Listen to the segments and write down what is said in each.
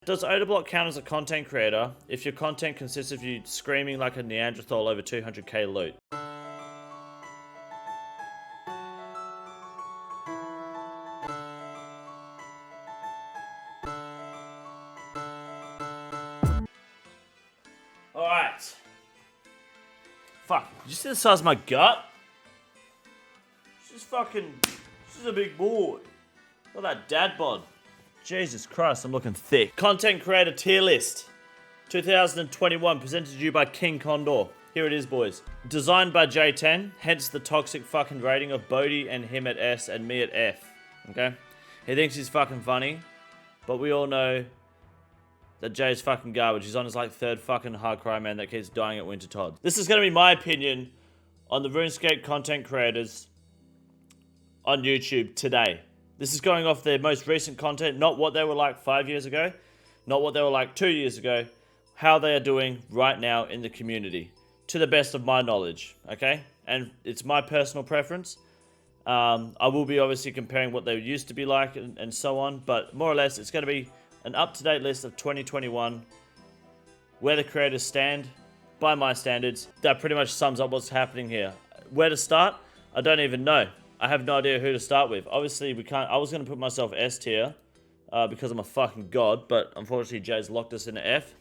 Does Odablock count as a content creator if your content consists of you screaming like a Neanderthal over 200k loot? Alright. Fuck, did you see the size of my gut? This is a big board. Look at that dad bod. Jesus Christ, I'm looking thick. Content creator tier list. 2021, presented to you by King Condor. Here it is, boys. Designed by J10, hence the toxic fucking rating of Bodhi and him at S and me at F. Okay? He thinks he's fucking funny, but we all know that Jay's fucking garbage. He's on his like third fucking hardcore man that keeps dying at Winter Todd. This is gonna be my opinion on the RuneScape content creators on YouTube today. This is going off their most recent content, not what they were like 5 years ago, not what they were like 2 years ago, how they are doing right now in the community, to the best of my knowledge, okay? And it's my personal preference. I will be obviously comparing what they used to be like and so on, but more or less it's going to be an up-to-date list of 2021, where the creators stand, by my standards. That pretty much sums up what's happening here. Where to start? I don't even know. I have no idea who to start with. Obviously, we can't. I was going to put myself S tier because I'm a fucking god, but unfortunately, Jay's locked us into F,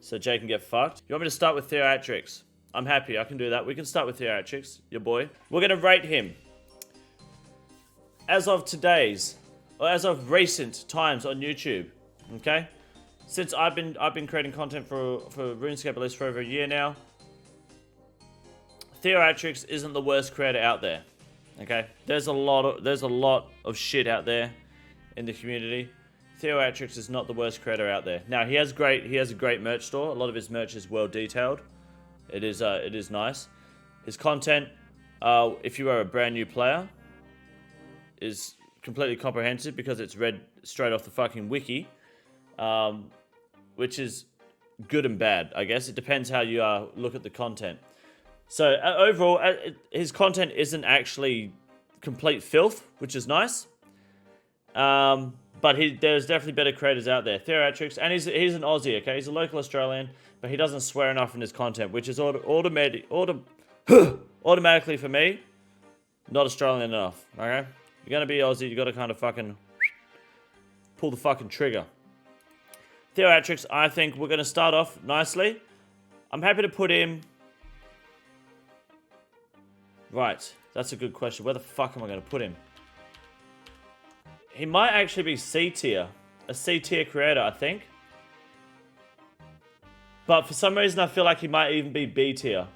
so Jay can get fucked. You want me to start with Theoatrix? I'm happy. I can do that. We can start with Theoatrix, your boy. We're going to rate him as of recent times on YouTube. Okay, since I've been creating content for RuneScape at least for over a year now. Theoatrix isn't the worst creator out there. Okay, there's a lot of shit out there in the community. Theoatrix is not the worst creator out there. Now he has a great merch store. A lot of his merch is well detailed. It is nice. His content, if you are a brand new player, is completely comprehensive because it's read straight off the fucking wiki, which is good and bad, I guess. It depends how you look at the content. So overall, his content isn't actually complete filth, which is nice. But there's definitely better creators out there. Theoatrix, and he's an Aussie, okay? He's a local Australian, but he doesn't swear enough in his content, which is automatically for me, not Australian enough, okay? You're gonna be Aussie, you gotta kind of fucking pull the fucking trigger. Theoatrix, I think we're gonna start off nicely. I'm happy to put him... Right, that's a good question. Where the fuck am I going to put him? He might actually be C tier. A C tier creator, I think. But for some reason, I feel like he might even be B tier.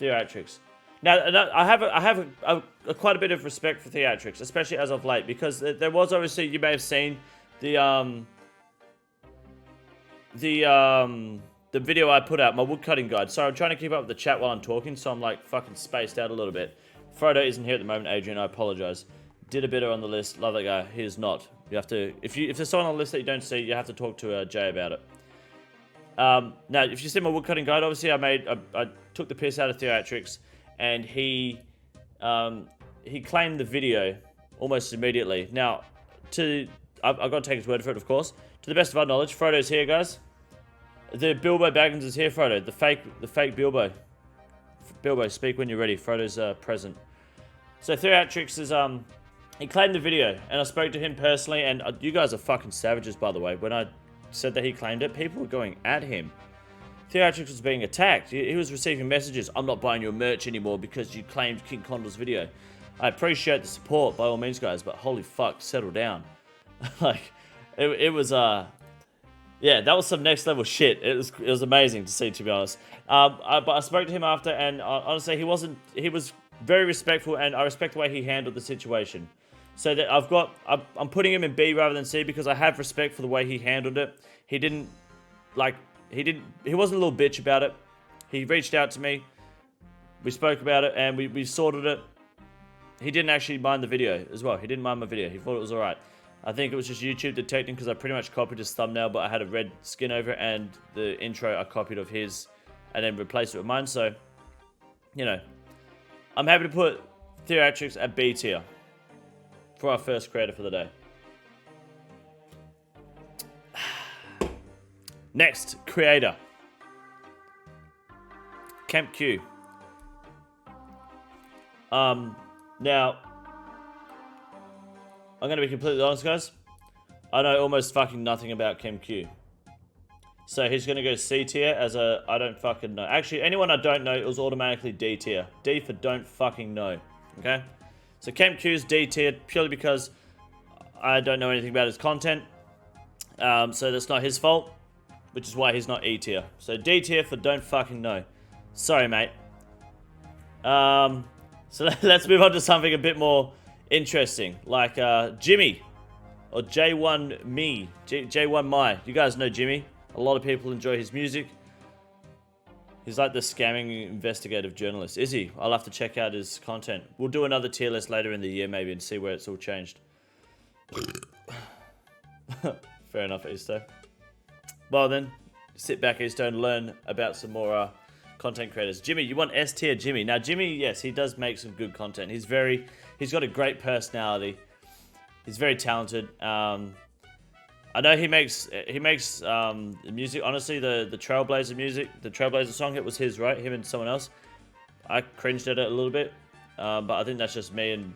Theoatrix. Now, I have quite a bit of respect for Theoatrix, especially as of late, because there was obviously, you may have seen the video I put out, my woodcutting guide. Sorry, I'm trying to keep up with the chat while I'm talking, so I'm like fucking spaced out a little bit. Frodo isn't here at the moment, Adrian, I apologize. Did a bit on the list, love that guy. He is not. You have to, if there's someone on the list that you don't see, you have to talk to Jay about it. Now, if you see my woodcutting guide, obviously I took the piss out of Theoatrix, and he claimed the video almost immediately. Now, I've got to take his word for it, of course. To the best of our knowledge, Frodo's here, guys. The Bilbo Baggins is here, Frodo. The fake Bilbo. Bilbo, speak when you're ready. Frodo's present. So Theoatrix is he claimed the video, and I spoke to him personally. And you guys are fucking savages, by the way. When I said that he claimed it, people were going at him. Theoatrix was being attacked. He was receiving messages. I'm not buying your merch anymore because you claimed King Condor's video. I appreciate the support by all means, guys, but holy fuck, settle down. Like, it was yeah, that was some next level shit. It was amazing to see, to be honest. But I spoke to him after, and honestly, he was very respectful, and I respect the way he handled the situation. So that I'm putting him in B rather than C because I have respect for the way he handled it. He wasn't a little bitch about it. He reached out to me, we spoke about it, and we sorted it. He didn't actually mind the video as well. He didn't mind my video. He thought it was alright. I think it was just YouTube detecting because I pretty much copied his thumbnail, but I had a red skin over it, and the intro I copied of his and then replaced it with mine. So, you know, I'm happy to put Theoatrix at B tier for our first creator for the day. Next, creator. Camp Q. Now, I'm going to be completely honest, guys. I know almost fucking nothing about Camp Q. So he's going to go C tier as a... I don't fucking know. Actually, anyone I don't know, it was automatically D tier. D for don't fucking know. Okay? So Camp Q's D tier purely because I don't know anything about his content. So that's not his fault. Which is why he's not E tier. So D tier for don't fucking know. Sorry, mate. So let's move on to something a bit more interesting. Like Jimmy. Or J1 Me. J1 My. You guys know Jimmy. A lot of people enjoy his music. He's like the scamming investigative journalist. Is he? I'll have to check out his content. We'll do another tier list later in the year maybe and see where it's all changed. Fair enough, Easter. Well then, sit back, Easter, and learn about some more content creators. Jimmy, you want S tier Jimmy. Now Jimmy, yes, he does make some good content. He's got a great personality. He's very talented. I know he makes music. Honestly, the Trailblazer music, the Trailblazer song, it was his, right? Him and someone else. I cringed at it a little bit, but I think that's just me, and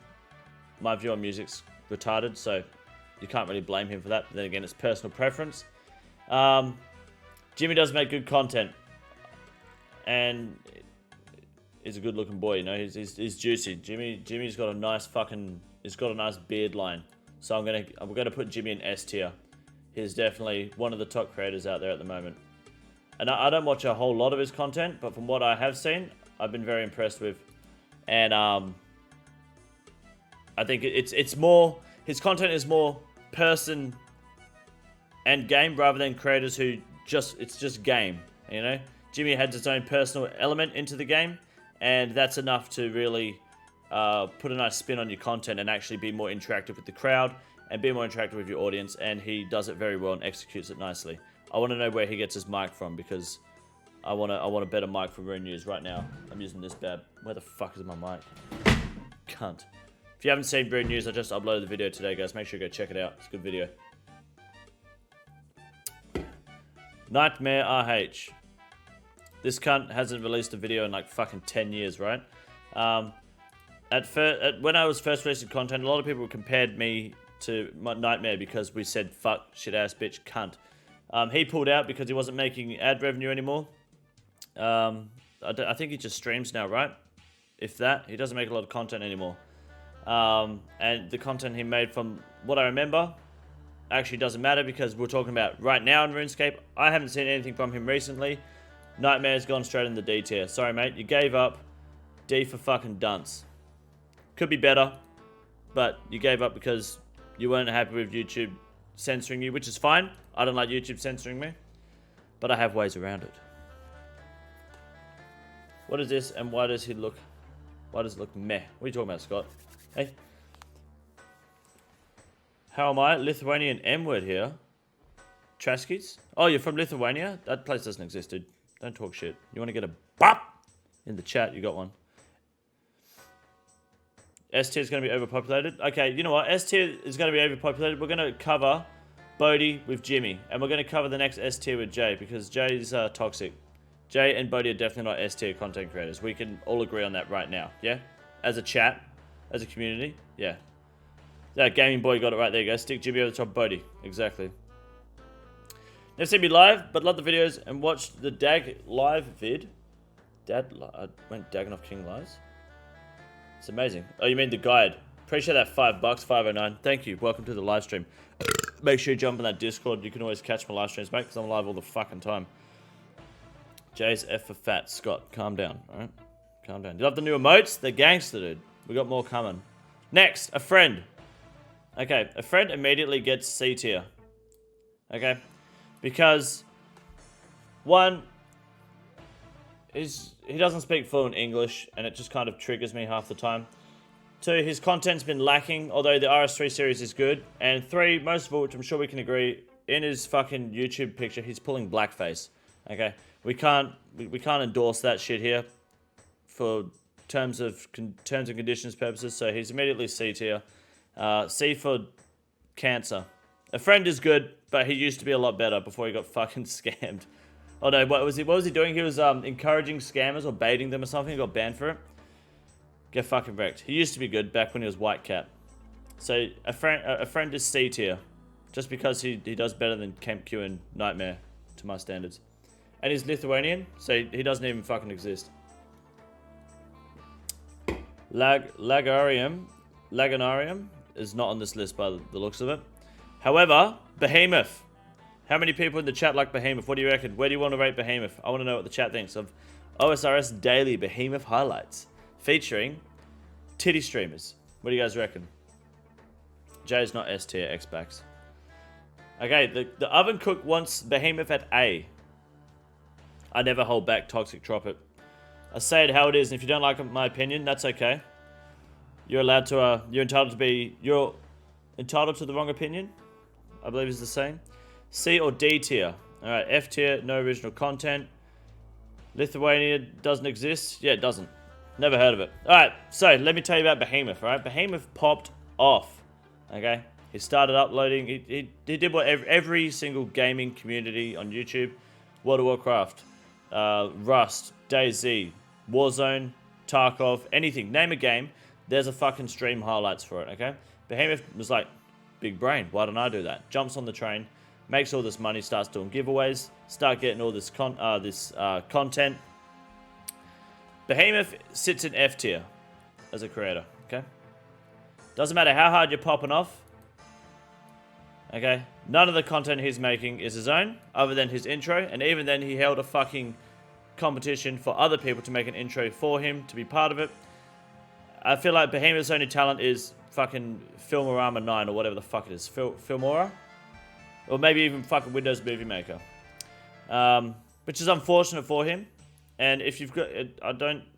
my view on music's retarded, so you can't really blame him for that. But then again, it's personal preference. Jimmy does make good content, and he's a good-looking boy. You know, he's juicy. Jimmy's got a nice he's got a nice beard line. So I'm gonna put Jimmy in S tier. He's definitely one of the top creators out there at the moment. And I don't watch a whole lot of his content, but from what I have seen, I've been very impressed with. And I think it's more, his content is more person and game rather than creators who it's just game, you know? Jimmy has its own personal element into the game, and that's enough to really put a nice spin on your content and actually be more interactive with the crowd and be more interactive with your audience, and he does it very well and executes it nicely. I want to know where he gets his mic from, because I want a better mic for Rune News right now. I'm using this bad. Where the fuck is my mic? Cunt. If you haven't seen Rune News, I just uploaded the video today, guys. Make sure you go check it out. It's a good video. Nightmare RH. This cunt hasn't released a video in like fucking 10 years, right? When I was first releasing content, a lot of people compared me to my Nightmare because we said fuck, shit ass bitch, cunt. He pulled out because he wasn't making ad revenue anymore. I think he just streams now, right? If that, he doesn't make a lot of content anymore. And the content he made, from what I remember, actually doesn't matter because we're talking about right now in RuneScape. I haven't seen anything from him recently. Nightmare's gone straight in the D tier. Sorry, mate, you gave up. D for fucking dunce. Could be better, but you gave up because you weren't happy with YouTube censoring you, which is fine. I don't like YouTube censoring me, but I have ways around it. What is this, and why does it look meh? What are you talking about, Scott? Hey. How am I? Lithuanian M-word here. Traskis? Oh, you're from Lithuania? That place doesn't exist, dude. Don't talk shit. You want to get a bop in the chat? You got one. S tier is going to be overpopulated. Okay, you know what? S tier is going to be overpopulated. We're going to cover Bodhi with Jimmy. And we're going to cover the next S tier with Jay, because Jay is toxic. Jay and Bodhi are definitely not S tier content creators. We can all agree on that right now. Yeah? As a chat. As a community. Yeah. That gaming boy got it right there, guys. Stick Jimmy over the top of Bodhi. Exactly. Never seen me live, but love the videos and watched the Dag live vid. I went Daganov King lives. It's amazing. Oh, you mean the guide. Appreciate that $5, 509. Thank you. Welcome to the live stream. Make sure you jump on that Discord. You can always catch my live streams, mate, because I'm live all the fucking time. Jay's F for fat. Scott, calm down, alright? Calm down. You love the new emotes? They're gangster, dude. We got more coming. Next, a friend. Okay, a friend immediately gets C tier. Okay? Because, one, he doesn't speak fluent English, and it just kind of triggers me half the time. Two, his content's been lacking, although the RS3 series is good. And three, most of all, which I'm sure we can agree, in his fucking YouTube picture, he's pulling blackface. Okay? We can't endorse that shit here for terms and conditions purposes, so he's immediately C tier. C for cancer. A friend is good, but he used to be a lot better before he got fucking scammed. Oh no, what was he doing? He was encouraging scammers or baiting them or something. He got banned for it. Get fucking wrecked. He used to be good back when he was white cat. So a friend is C tier, just because he does better than Camp Q and Nightmare to my standards. And he's Lithuanian, so he doesn't even fucking exist. Laganarium is not on this list by the looks of it. However, Behemoth. How many people in the chat like Behemoth? What do you reckon? Where do you want to rate Behemoth? I want to know what the chat thinks of OSRS Daily Behemoth Highlights, featuring titty streamers. What do you guys reckon? Jay's not S tier, X-Backs. Okay, the oven cook wants Behemoth at A. I never hold back, Toxic Tropic. I say it how it is, and if you don't like my opinion, that's okay. You're allowed to, you're entitled to the wrong opinion, I believe is the same. C or D tier. Alright, F tier, no original content. Lithuania doesn't exist? Yeah, it doesn't. Never heard of it. Alright, so let me tell you about Behemoth, alright? Behemoth popped off, okay? He started uploading, he did what every single gaming community on YouTube, World of Warcraft, Rust, DayZ, Warzone, Tarkov, anything, name a game, there's a fucking stream highlights for it, okay? Behemoth was like, big brain, why don't I do that? Jumps on the train, makes all this money, starts doing giveaways, start getting all this content. Behemoth sits in F tier as a creator, okay? Doesn't matter how hard you're popping off, okay? None of the content he's making is his own, other than his intro, and even then he held a fucking competition for other people to make an intro for him to be part of it. I feel like Behemoth's only talent is fucking Filmorama 9 or whatever the fuck it is. Filmora? Or maybe even fucking Windows Movie Maker. Which is unfortunate for him. And if you've got...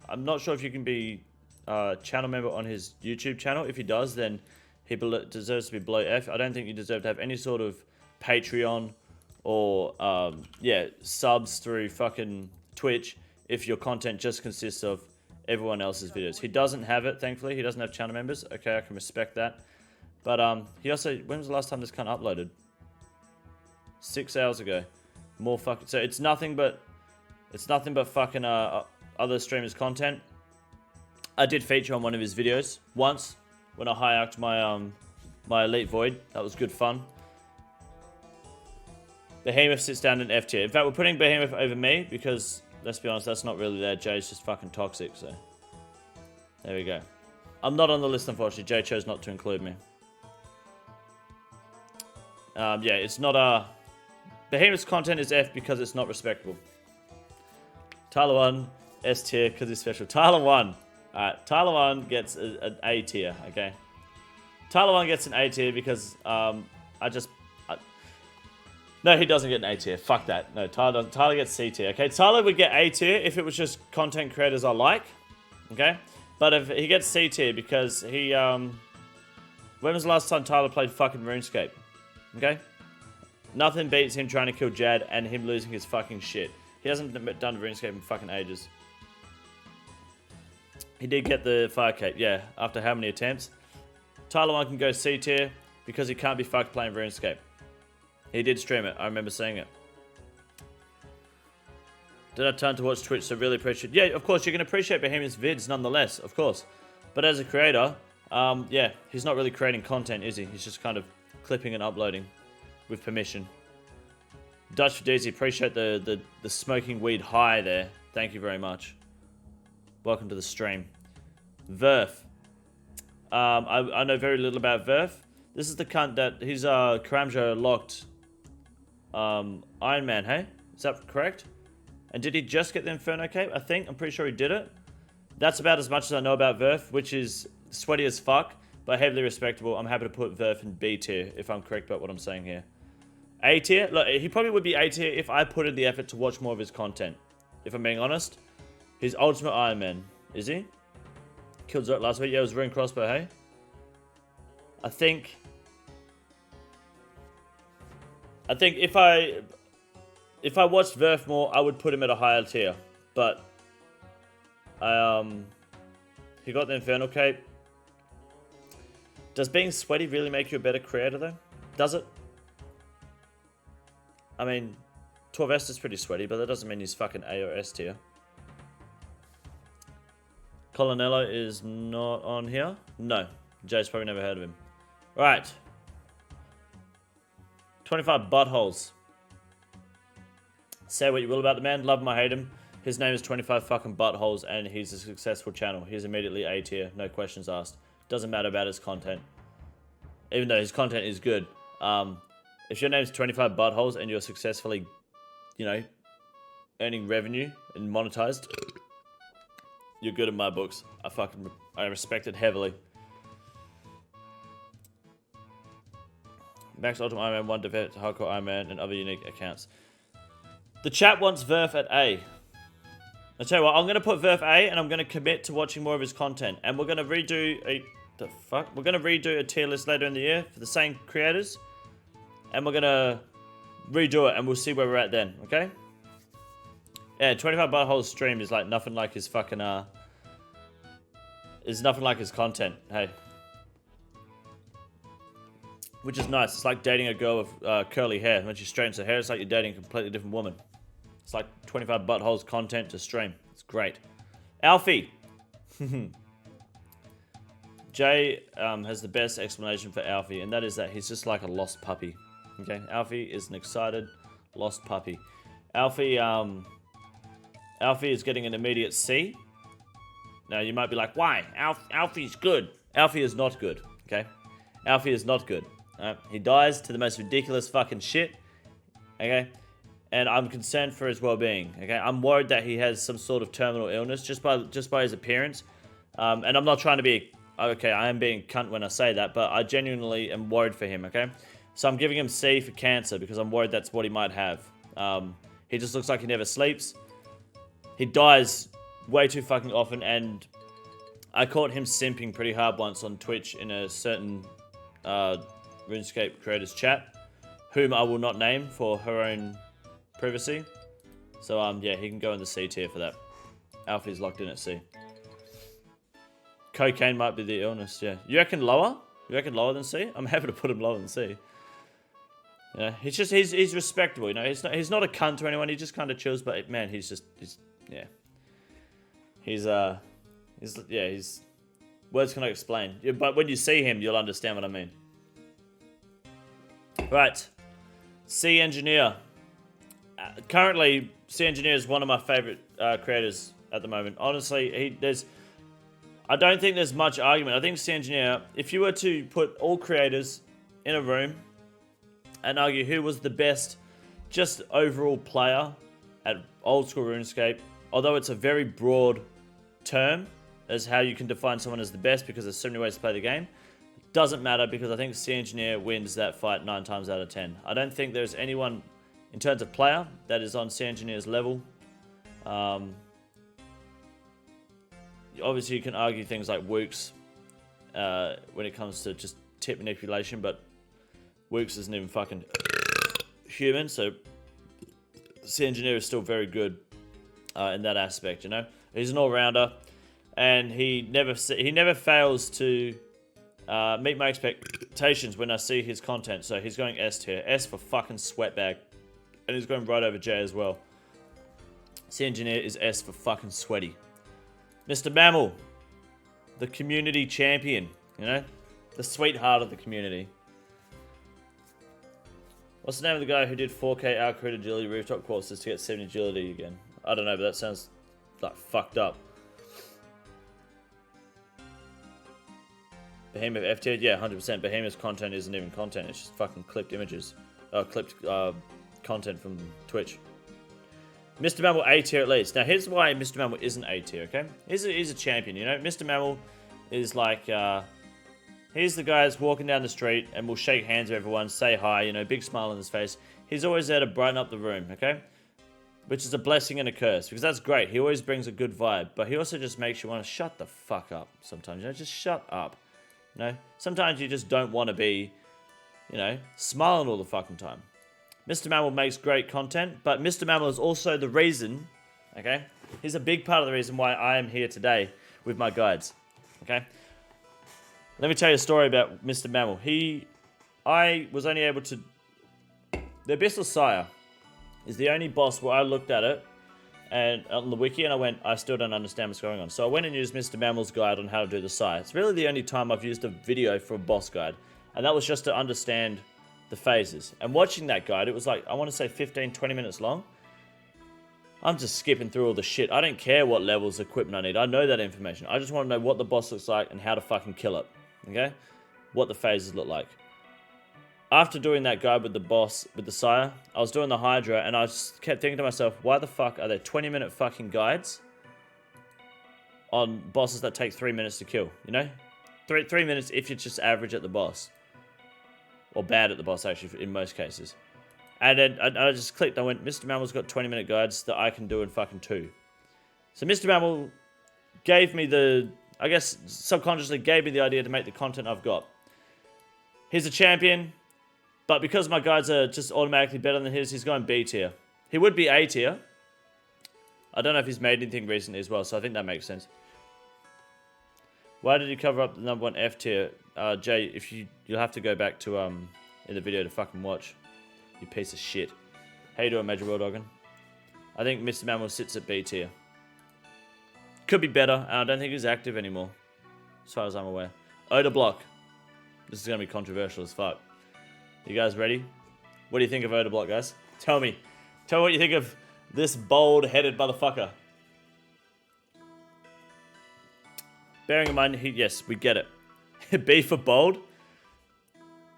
I'm not sure if you can be a channel member on his YouTube channel. If he does, then he deserves to be below F. I don't think you deserve to have any sort of Patreon or, subs through fucking Twitch if your content just consists of everyone else's videos. He doesn't have it, thankfully. He doesn't have channel members. Okay, I can respect that. But he also... When was the last time this cunt uploaded? 6 hours ago. More fucking... So it's nothing but fucking other streamers' content. I did feature on one of his videos once when I high-arced my Elite Void. That was good fun. Behemoth sits down in F tier. In fact, we're putting Behemoth over me because, let's be honest, that's not really there. Jay's just fucking toxic, so... There we go. I'm not on the list, unfortunately. Jay chose not to include me. Yeah, it's not Behemoth's content is F because it's not respectable. Tyler 1, S tier because he's special. Tyler 1. Alright, Tyler 1 gets an A tier, okay? Tyler 1 gets an A tier because no, he doesn't get an A tier. Fuck that. No, Tyler gets C tier, okay? Tyler would get A tier if it was just content creators I like, okay? But if he gets C tier because he, when was the last time Tyler played fucking RuneScape? Okay? Nothing beats him trying to kill Jad and him losing his fucking shit. He hasn't done RuneScape in fucking ages. He did get the fire cape, yeah, after how many attempts? Tyler 1 can go C tier because he can't be fucked playing RuneScape. He did stream it, I remember seeing it. Did I turn to watch Twitch, so really appreciate... Yeah, of course, you can appreciate Behemoth's vids nonetheless, of course. But as a creator, yeah, he's not really creating content, is he? He's just kind of clipping and uploading with permission. Dutch for Deezy, appreciate the smoking weed high there. Thank you very much. Welcome to the stream. Verf. I know very little about Verf. This is the cunt that he's Karamjo locked Iron Man, hey? Is that correct? And did he just get the Inferno Cape? I think. I'm pretty sure he did it. That's about as much as I know about Verf, which is sweaty as fuck, but heavily respectable. I'm happy to put Verf in B tier, if I'm correct about what I'm saying here. A tier? Look, he probably would be A tier if I put in the effort to watch more of his content. If I'm being honest. He's Ultimate Iron Man. Is he? Killed Zerk last week. Yeah, it was Rune Crossbow, hey? I think if I watched Verf more, I would put him at a higher tier. But he got the Infernal Cape. Does being sweaty really make you a better creator though? Does it? I mean, Torvest is pretty sweaty, but that doesn't mean he's fucking A or S tier. Colonello is not on here. No. Jay's probably never heard of him. Right. 25 buttholes. Say what you will about the man. Love him or hate him. His name is 25 fucking buttholes, and he's a successful channel. He's immediately A tier. No questions asked. Doesn't matter about his content. Even though his content is good. If your name's 25 buttholes and you're successfully, you know, earning revenue and monetized, you're good in my books. I respect it heavily. Max Ultimate Iron Man, 1 Defense, Hardcore Iron Man, and other unique accounts. The chat wants Verf at A. I'll tell you what, I'm going to put Verf A, and I'm going to commit to watching more of his content. And we're going to redo We're going to redo a tier list later in the year for the same creators. And we're going to redo it, and we'll see where we're at then, okay? Yeah, 25 buttholes stream is like nothing like his fucking, is nothing like his content, hey. Which is nice. It's like dating a girl with curly hair. When she straightens her hair, it's like you're dating a completely different woman. It's like 25 buttholes content to stream. It's great. Alfie. Jay has the best explanation for Alfie, and that is that he's just like a lost puppy. Okay, Alfie is an excited, lost puppy. Alfie is getting an immediate C. Now, you might be like, why? Alfie's good. Alfie is not good, okay? Alfie is not good. He dies to the most ridiculous fucking shit, okay? And I'm concerned for his well-being, okay? I'm worried that he has some sort of terminal illness just by his appearance. And I'm not trying to be, okay, I am being cunt when I say that, but I genuinely am worried for him, okay? So I'm giving him C for cancer because I'm worried that's what he might have. He just looks like he never sleeps. He dies way too fucking often, and I caught him simping pretty hard once on Twitch in a certain RuneScape creators chat, whom I will not name for her own privacy. So yeah, he can go in the C tier for that. Alfie's locked in at C. Cocaine might be the illness, yeah. You reckon lower? You reckon lower than C? I'm happy to put him lower than C. Yeah, he's respectable, you know. He's not a cunt to anyone. He just kind of chills, but man, he's yeah. He's words cannot explain. Yeah, but when you see him, you'll understand what I mean. Right, C Engineer. Currently, C Engineer is one of my favorite creators at the moment. Honestly, I don't think there's much argument. I think C Engineer, if you were to put all creators in a room and argue who was the best just overall player at old school RuneScape, although it's a very broad term as how you can define someone as the best because there's so many ways to play the game, doesn't matter because I think C Engineer wins that fight 9 times out of 10. I don't think there's anyone in terms of player that is on C Engineer's level. Obviously, you can argue things like Wooks when it comes to just tip manipulation, but Wooks isn't even fucking human, so C Engineer is still very good in that aspect, you know? He's an all-rounder, and he never fails to meet my expectations when I see his content, so he's going S tier. S for fucking sweatbag. And he's going right over J as well. C Engineer is S for fucking sweaty. Mr. Mammal, the community champion, you know? The sweetheart of the community. What's the name of the guy who did 4K outcrit agility rooftop courses to get 70 agility again? I don't know, but that sounds like fucked up. Behemoth F tier? Yeah, 100%. Behemoth's content isn't even content, it's just fucking clipped images. Clipped content from Twitch. Mr. Mammal A tier at least. Now here's why Mr. Mammal isn't A tier, okay? He's a champion, you know? Mr. Mammal is like, he's the guy that's walking down the street and will shake hands with everyone, say hi, you know, big smile on his face. He's always there to brighten up the room, okay? Which is a blessing and a curse, because that's great. He always brings a good vibe, but he also just makes you want to shut the fuck up sometimes, you know? Just shut up, you know? Sometimes you just don't want to be, you know, smiling all the fucking time. Mr. Mammal makes great content, but Mr. Mammal is also the reason, okay? He's a big part of the reason why I am here today with my guides, okay? Let me tell you a story about Mr. Mammal. I was only able to... The Abyssal Sire, is the only boss where I looked at it and on the wiki and I went, I still don't understand what's going on. So I went and used Mr. Mammal's guide on how to do the Sai. It's really the only time I've used a video for a boss guide. And that was just to understand the phases. And watching that guide, it was like, I want to say 15, 20 minutes long. I'm just skipping through all the shit. I don't care what levels of equipment I need. I know that information. I just want to know what the boss looks like and how to fucking kill it. Okay? What the phases look like. After doing that guide with the boss, with the Sire, I was doing the Hydra, and I just kept thinking to myself, why the fuck are there 20-minute fucking guides on bosses that take 3 minutes to kill, you know? Three minutes if you're just average at the boss. Or bad at the boss, actually, in most cases. And then I just clicked, I went, Mr. Mammal's got 20-minute guides that I can do in fucking 2. So Mr. Mammal gave me the, I guess, subconsciously gave me the idea to make the content I've got. He's a champion. But because my guides are just automatically better than his, he's going B tier. He would be A tier. I don't know if he's made anything recently as well, so I think that makes sense. Why did you cover up the #1 F tier? Jay, if you'll have to go back to in the video to fucking watch. You piece of shit. How you doing, Major World Organ? I think Mr. Mammal sits at B tier. Could be better, and I don't think he's active anymore. As far as I'm aware. Odor Block. This is going to be controversial as fuck. You guys ready? What do you think of Odor Block, guys? Tell me. Tell me what you think of this bold-headed motherfucker. Bearing in mind, yes, we get it. B for bold.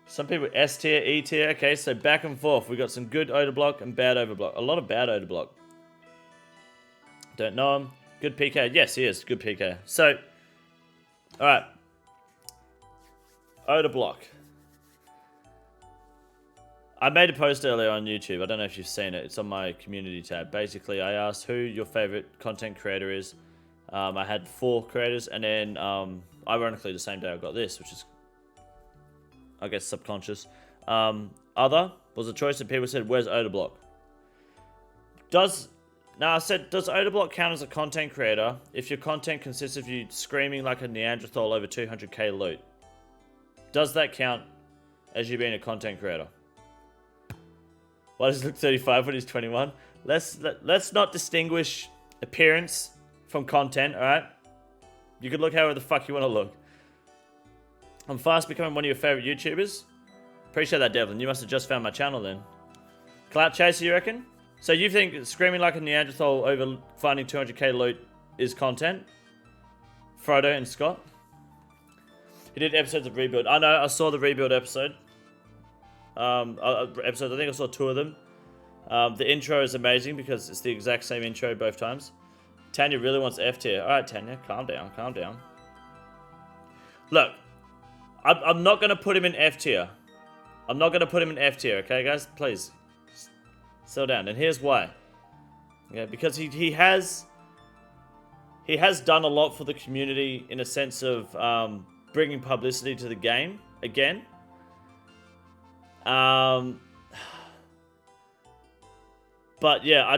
Some people S tier, E tier. Okay, so back and forth. We got some good Odor Block and bad Odor Block. A lot of bad Odor Block. Don't know him. Good PK. Yes, he is. Good PK. So, alright. Odor Block. I made a post earlier on YouTube. I don't know if you've seen it. It's on my community tab. Basically, I asked who your favorite content creator is. I had 4 creators, and then, ironically, the same day I got this, which is, I guess, subconscious. Other was a choice that people said, where's Odor Block? I said, does Odor Block count as a content creator if your content consists of you screaming like a Neanderthal over 200k loot? Does that count as you being a content creator? Why does he look 35 when he's 21? Let's not distinguish appearance from content, alright? You can look however the fuck you want to look. I'm fast becoming one of your favorite YouTubers. Appreciate that, Devlin. You must have just found my channel then. Clout Chaser, you reckon? So you think screaming like a Neanderthal over finding 200k loot is content? Frodo and Scott? He did episodes of Rebuild. I know, I saw the Rebuild episode. Episodes, I think I saw 2 of them. The intro is amazing because it's the exact same intro both times. Tanya really wants F tier. Alright, Tanya, calm down, calm down. Look, I'm not going to put him in F tier. I'm not going to put him in F tier, okay, guys? Please. Settle down. And here's why. Yeah, because he has done a lot for the community in a sense of bringing publicity to the game again. But yeah,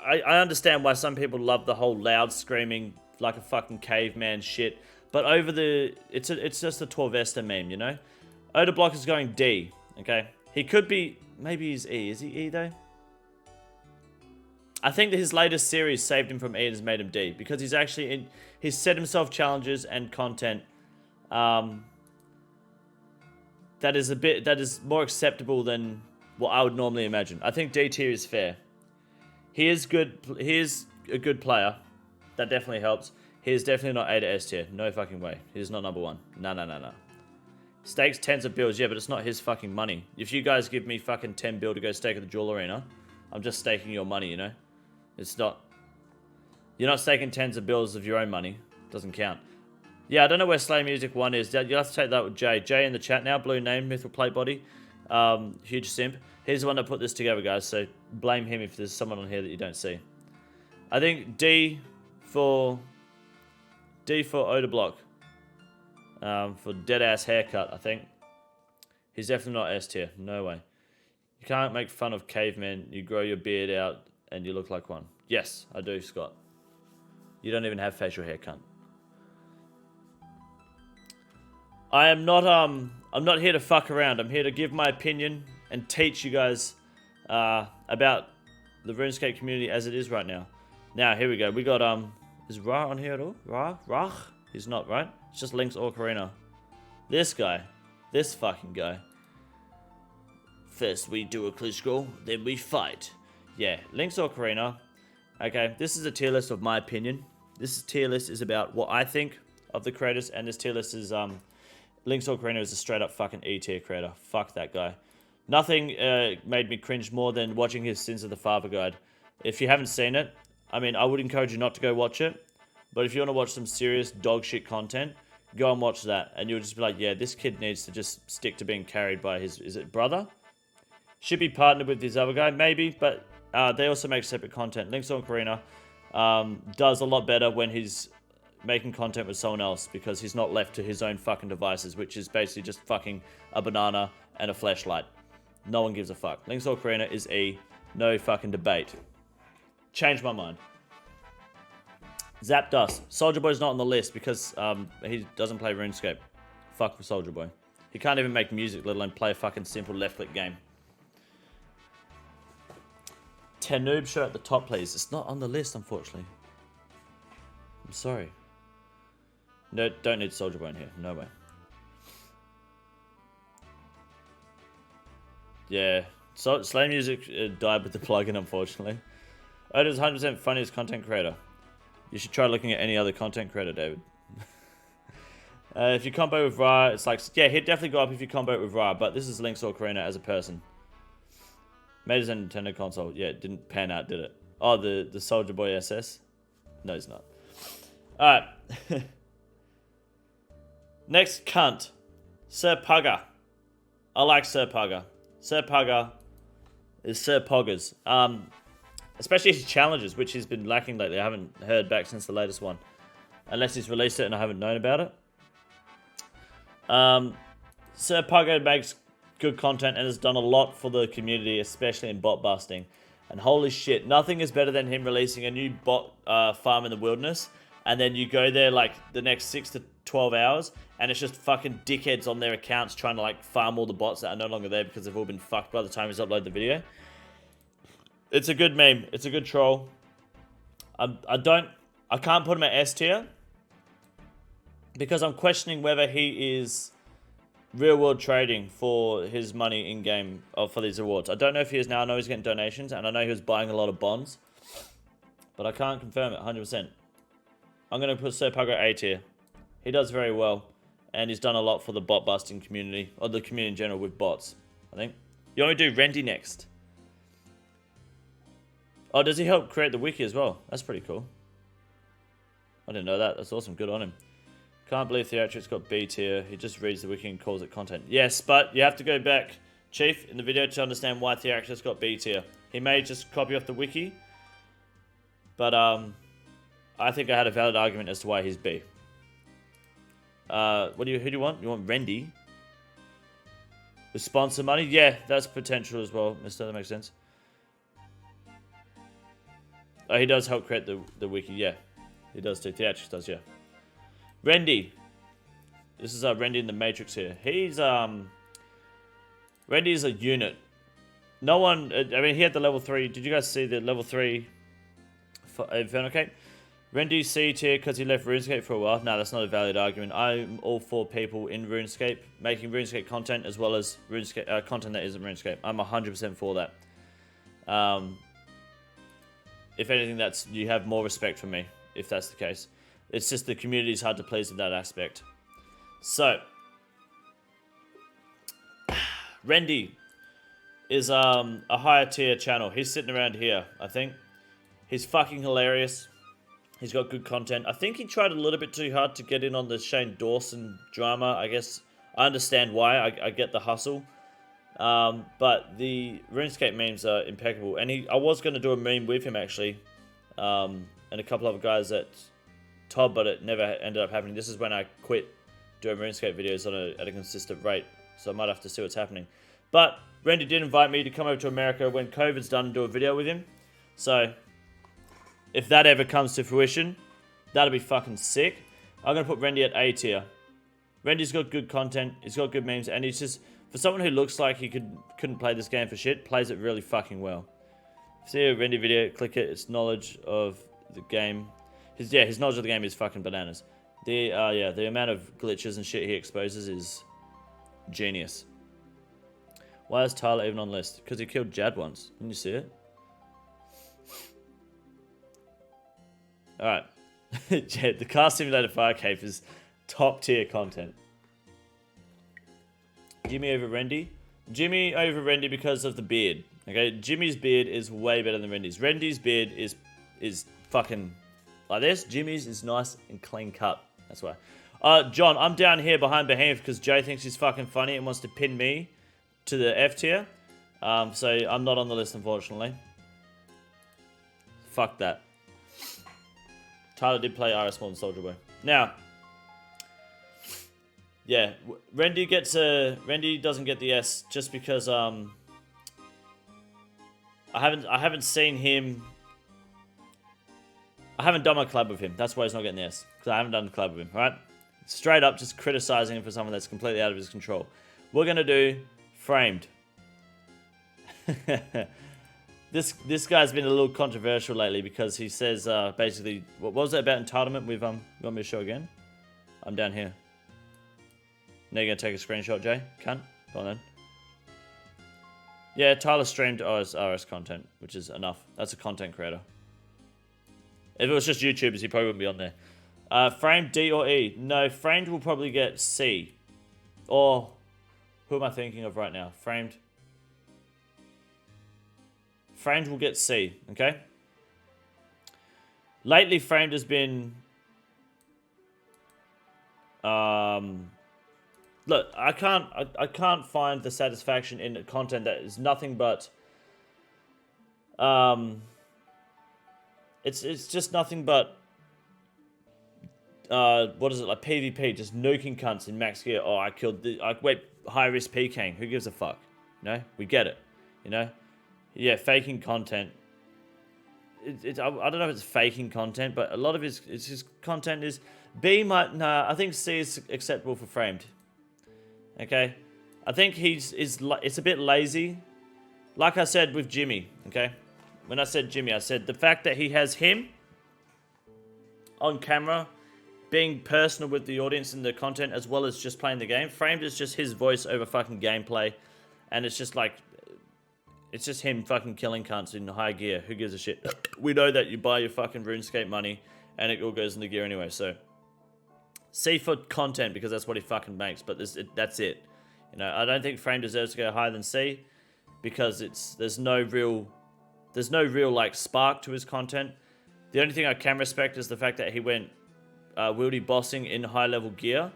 I understand why some people love the whole loud screaming like a fucking caveman shit. But over it's just a Torvesta meme, you know. Odor Block is going D. Okay, he could be, maybe he's E. Is he E though? I think that his latest series saved him from E and has made him D because he's actually he's set himself challenges and content. That is more acceptable than what I would normally imagine. I think D tier is fair. He is good. He is a good player. That definitely helps. He is definitely not A to S tier. No fucking way. He is not #1. No. Stakes tens of bills. Yeah, but it's not his fucking money. If you guys give me fucking 10 bill to go stake at the Jewel Arena, I'm just staking your money, you know? It's not... You're not staking tens of bills of your own money. Doesn't count. Yeah, I don't know where Slay Music 1 is. You'll have to take that with Jay. Jay in the chat now. Blue name, Mythical Plate Body. Huge simp. He's the one that put this together, guys. So blame him if there's someone on here that you don't see. I think D for Odor Block. For dead-ass haircut, I think. He's definitely not S tier. No way. You can't make fun of cavemen. You grow your beard out and you look like one. Yes, I do, Scott. You don't even have facial hair, cunt. I'm not here to fuck around. I'm here to give my opinion and teach you guys about the RuneScape community as it is right now. Now, here we go. We got, is Ra on here at all? Ra? He's not, right? It's just Lynx Ocarina. This guy. This fucking guy. First we do a clue scroll, then we fight. Yeah, Lynx Ocarina. Okay, this is a tier list of my opinion. This tier list is about what I think of the creators, and this tier list is, Lynx Ocarina is a straight up fucking E tier creator. Fuck that guy. Nothing made me cringe more than watching his Sins of the Father guide. If you haven't seen it, I mean, I would encourage you not to go watch it. But if you want to watch some serious dog shit content, go and watch that. And you'll just be like, yeah, this kid needs to just stick to being carried by his, is it brother? Should be partnered with this other guy, maybe. But they also make separate content. Lynx Ocarina does a lot better when he's making content with someone else, because he's not left to his own fucking devices, which is basically just fucking a banana and a flashlight. No one gives a fuck. Lynx Ocarina is E. No fucking debate. Changed my mind. Zapdos. Soldier Boy's not on the list because he doesn't play RuneScape. Fuck with Soldier Boy. He can't even make music, let alone play a fucking simple left-click game. Tanoob show at the top, please. It's not on the list, unfortunately. I'm sorry. No, don't need Soldier Boy in here. No way. Yeah. So, Slay Music died with the plugin, unfortunately. Oda is 100% funniest content creator. You should try looking at any other content creator, David. If you combo with Ra, it's like... Yeah, he'd definitely go up if you combo it with Ra, but this is Lynx Ocarina as a person. Made his own Nintendo console. Yeah, it didn't pan out, did it? Oh, the Soldier Boy SS? No, he's not. Alright. Next cunt. Sir Pugger. I like Sir Pugger. Sir Pugger is Sir Poggers. Especially his challenges, which he's been lacking lately. I haven't heard back since the latest one. Unless he's released it and I haven't known about it. Sir Pugger makes good content and has done a lot for the community, especially in bot busting. And holy shit, nothing is better than him releasing a new bot farm in the wilderness. And then you go there like the next 6 to 12 hours and it's just fucking dickheads on their accounts trying to like farm all the bots that are no longer there because they've all been fucked by the time he's uploaded the video. It's a good meme. It's a good troll. I can't put him at S tier because I'm questioning whether he is real world trading for his money in game or for these awards. I don't know if he is now. I know he's getting donations and I know he was buying a lot of bonds, but I can't confirm it 100%. I'm going to put Sir Pugger A tier. He does very well and he's done a lot for the bot busting community or the community in general with bots, I think. You want me to do Rendy next? Oh, does he help create the wiki as well? That's pretty cool. I didn't know that. That's awesome. Good on him. Can't believe Theatrix got B tier. He just reads the wiki and calls it content. Yes, but you have to go back, Chief, in the video to understand why Theatrix got B tier. He may just copy off the wiki, but I think I had a valid argument as to why he's B. Who do you want? You want Rendy? With sponsor money? Yeah, that's potential as well, mister. That makes sense. Oh, he does help create the wiki, yeah. He does too. Theatrix does, yeah. Rendy. This is Rendy in the Matrix here. He's, Rendy is a unit. No one, I mean, he had the level 3. Did you guys see the level 3 Inferno Cape? Rendy C tier because he left RuneScape for a while. No, that's not a valid argument. I'm all for people in RuneScape making RuneScape content as well as RuneScape content that isn't RuneScape. I'm 100% for that. If anything, you have more respect for me, if that's the case. It's just the community is hard to please in that aspect. So, Rendy is a higher tier channel. He's sitting around here, I think. He's fucking hilarious. He's got good content. I think he tried a little bit too hard to get in on the Shane Dawson drama. I guess I understand why. I get the hustle. But the RuneScape memes are impeccable. And I was going to do a meme with him, actually. And a couple of guys at Todd, but it never ended up happening. This is when I quit doing RuneScape videos at a consistent rate. So I might have to see what's happening. But Rendy did invite me to come over to America when COVID's done and do a video with him. So if that ever comes to fruition, that'll be fucking sick. I'm going to put Rendy at A tier. Rendy's got good content. He's got good memes. And he's just... For someone who looks like he couldn't play this game for shit, plays it really fucking well. See a Rendy video, click it. It's knowledge of the game. His knowledge of the game is fucking bananas. The amount of glitches and shit he exposes is genius. Why is Tyler even on the list? Because he killed Jad once. Didn't you see it? Alright. The Car Simulator Fire Cave is top tier content. Jimmy over Rendy. Jimmy over Rendy because of the beard. Okay, Jimmy's beard is way better than Rendy's. Rendy's beard is fucking like this. Jimmy's is nice and clean cut. That's why. John, I'm down here behind Behemoth because Jay thinks he's fucking funny and wants to pin me to the F tier. So I'm not on the list, unfortunately. Fuck that. Tyler did play RS more than Soldier Boy. Now, yeah, Rendy doesn't get the S just because I haven't seen him. I haven't done my collab with him. That's why he's not getting the S, because I haven't done the collab with him. Right? Straight up, just criticizing him for something that's completely out of his control. We're gonna do Framed. This guy's been a little controversial lately because he says basically, what was it about entitlement? You want me to show again? I'm down here. Now you're gonna take a screenshot, Jay? Cunt? Go on then. Yeah, Tyler streamed OSRS content, which is enough. That's a content creator. If it was just YouTubers, he probably wouldn't be on there. Framed D or E? No, Framed will probably get C. Or, who am I thinking of right now? Framed will get C, okay? Lately, Framed has been... Look, I can't find the satisfaction in content that is nothing but... It's just nothing but... what is it, like PvP, just nuking cunts in max gear. Oh, I killed the... wait, high-risk PKing. Who gives a fuck? You know? We get it. You know? Yeah, faking content. I don't know if it's faking content, but a lot of his content is... I think C is acceptable for Framed. Okay? I think it's a bit lazy. Like I said with Jimmy, okay? When I said Jimmy, I said the fact that he has him on camera, being personal with the audience and the content, as well as just playing the game. Framed is just his voice over fucking gameplay. And it's just like... It's just him fucking killing cunts in high gear. Who gives a shit? We know that you buy your fucking RuneScape money and it all goes into gear anyway, so... C for content, because that's what he fucking makes, but that's it. You know, I don't think Frame deserves to go higher than C, because there's no real like spark to his content. The only thing I can respect is the fact that he went wieldy bossing in high level gear,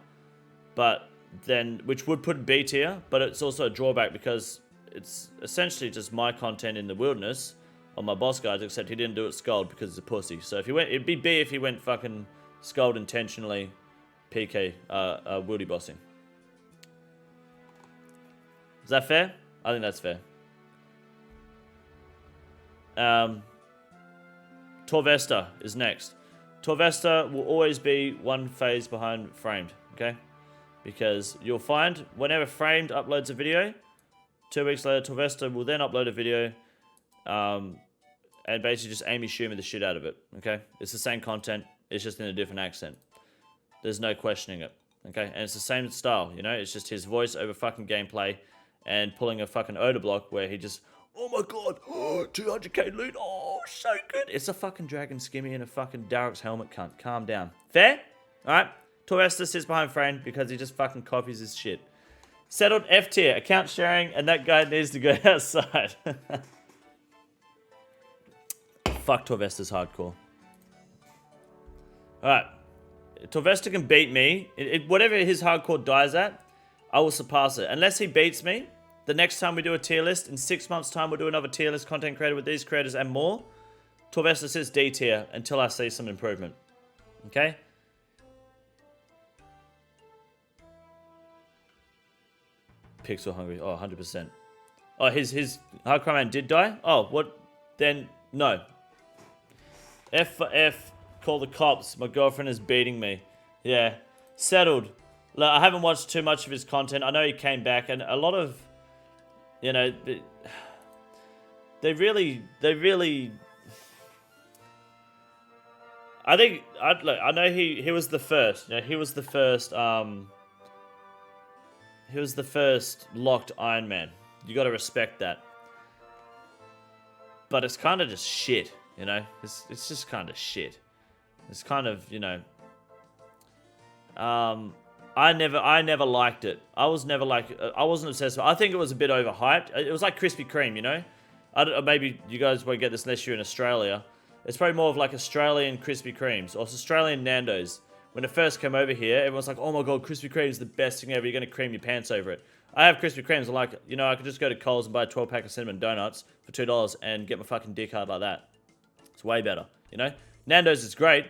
but then, which would put B tier, but it's also a drawback because it's essentially just my content in the wilderness on my boss guys, except he didn't do it Scald because he's a pussy. So if he went, it'd be B if he went fucking Scald intentionally PK wieldy bossing. Is that fair? I think that's fair. Torvesta is next. Torvesta will always be one phase behind Framed, okay? Because you'll find whenever Framed uploads a video, 2 weeks later Torvesta will then upload a video and basically just Amy Schumer the shit out of it, okay? It's the same content, it's just in a different accent. There's no questioning it, okay? And it's the same style, you know? It's just his voice over fucking gameplay and pulling a fucking Oda block where he just, oh my god, 200k loot, oh, so good. It's a fucking dragon skimmy and a fucking Darrick's helmet cunt. Calm down. Fair? Alright? Torvesta sits behind Frame because he just fucking copies his shit. Settled F tier, account sharing, and that guy needs to go outside. Fuck Torvesta's hardcore. Alright. Torvesta can beat me. Whatever his hardcore dies at, I will surpass it. Unless he beats me, the next time we do a tier list, in 6 months' time, we'll do another tier list content creator with these creators and more. Torvesta sits D tier until I see some improvement. Okay? Pixel hungry. Oh, 100%. Oh, his hardcore man did die? Oh, what? Then, no. F for F. Call the cops. My girlfriend is beating me. Yeah. Settled. Look, I haven't watched too much of his content. I know he came back, and a lot of, you know, They really. I think look. I know he was the first. You know, he was the first. He was the first locked Iron Man. You got to respect that. But it's kind of just shit, you know. It's just kind of shit. It's kind of, you know. I never liked it. I wasn't obsessed with it. I think it was a bit overhyped. It was like Krispy Kreme, you know. Maybe you guys won't get this unless you're in Australia. It's probably more of like Australian Krispy Kremes or Australian Nando's. When it first came over here, everyone's like, oh my god, Krispy Kreme is the best thing ever. You're going to cream your pants over it. I have Krispy Kremes. I'm like, you know, I could just go to Coles and buy a 12-pack of cinnamon donuts for $2 and get my fucking dick hard like that. It's way better, you know? Nando's is great,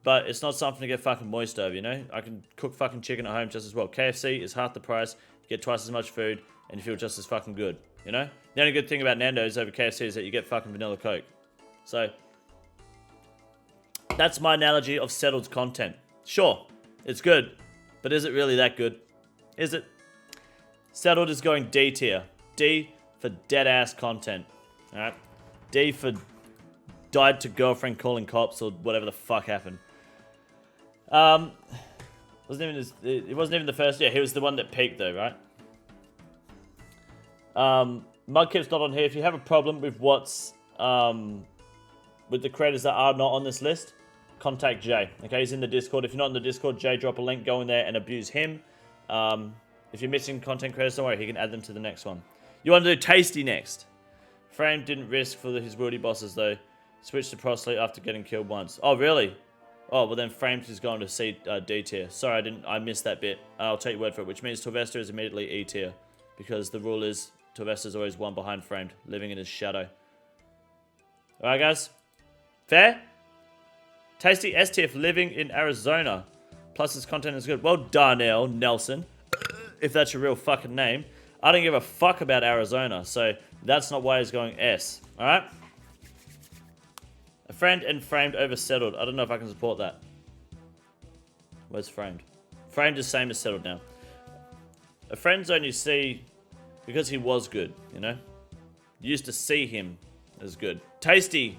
but it's not something to get fucking moist over, you know? I can cook fucking chicken at home just as well. KFC is half the price, you get twice as much food, and you feel just as fucking good, you know? The only good thing about Nando's over KFC is that you get fucking vanilla Coke. So, that's my analogy of settled content. Sure, it's good, but is it really that good? Is it? Settled is going D tier. D for dead-ass content. Alright? D for died to girlfriend calling cops or whatever the fuck happened. It wasn't even the first. Yeah, he was the one that peaked though, right? Mudkip's not on here. If you have a problem with what's with the creators that are not on this list, contact Jay. Okay, he's in the Discord. If you're not in the Discord, Jay, drop a link, go in there and abuse him. If you're missing content creators, don't worry, he can add them to the next one. You want to do Tasty next. Frame didn't risk for his wildy bosses though. Switched to Prosley after getting killed once. Oh, really? Oh, well then Frames is going to C, D tier. Sorry, I missed that bit. I'll take your word for it, which means Torvesta is immediately E tier. Because the rule is Torvesta is always one behind Framed, living in his shadow. Alright, guys? Fair? Tasty S tier for living in Arizona. Plus his content is good. Well, Darnell Nelson, if that's your real fucking name. I don't give a fuck about Arizona, so that's not why he's going S. Alright? A friend and Framed over settled. I don't know if I can support that. Where's Framed? Framed is same as settled now. A friend's only see because he was good, you know? You used to see him as good. Tasty.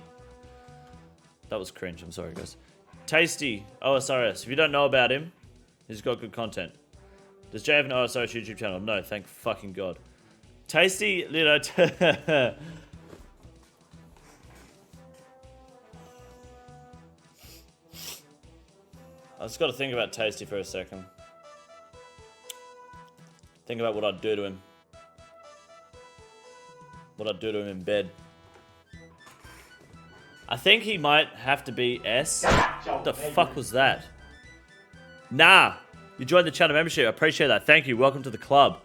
That was cringe. I'm sorry, guys. Tasty OSRS. If you don't know about him, he's got good content. Does Jay have an OSRS YouTube channel? No, thank fucking God. Tasty, you know... I just got to think about Tasty for a second. Think about what I'd do to him. What I'd do to him in bed. I think he might have to be S. What the fuck was that? Nah! You joined the channel membership. I appreciate that. Thank you. Welcome to the club.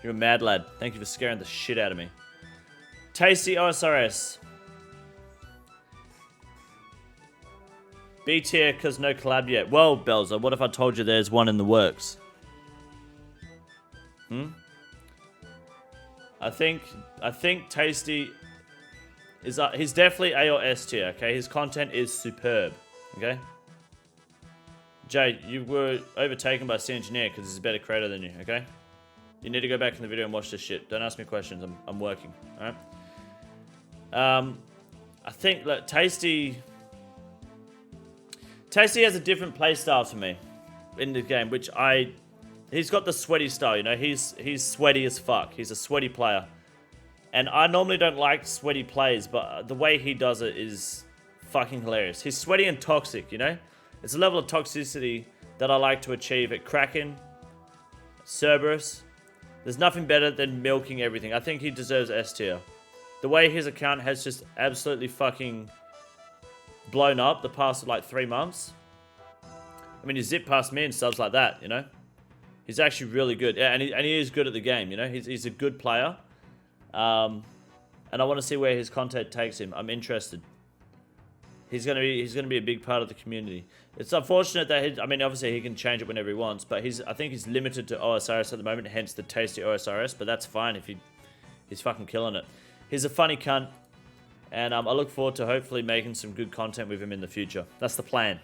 You're a mad lad. Thank you for scaring the shit out of me. Tasty OSRS. B tier because no collab yet. Well, Belzer, what if I told you there's one in the works? I think Tasty is he's definitely A or S tier, okay? His content is superb, okay? Jay, you were overtaken by C Engineer because he's a better creator than you, okay? You need to go back in the video and watch this shit. Don't ask me questions. I'm working, alright? I think that Tasty has a different playstyle to me in the game, which he's got the sweaty style, you know, he's sweaty as fuck. He's a sweaty player. And I normally don't like sweaty plays, but the way he does it is fucking hilarious. He's sweaty and toxic, you know? It's a level of toxicity that I like to achieve at Kraken, Cerberus. There's nothing better than milking everything. I think he deserves S tier. The way his account has just absolutely fucking blown up the past like 3 months. I mean, he zipped past me and stuff like that, you know? He's actually really good. Yeah, and he is good at the game, you know? He's a good player. And I want to see where his content takes him. I'm interested. He's gonna be a big part of the community. It's unfortunate that I mean, obviously he can change it whenever he wants, but I think he's limited to OSRS at the moment, hence the Tasty OSRS. But that's fine if he's fucking killing it. He's a funny cunt, and I look forward to hopefully making some good content with him in the future. That's the plan.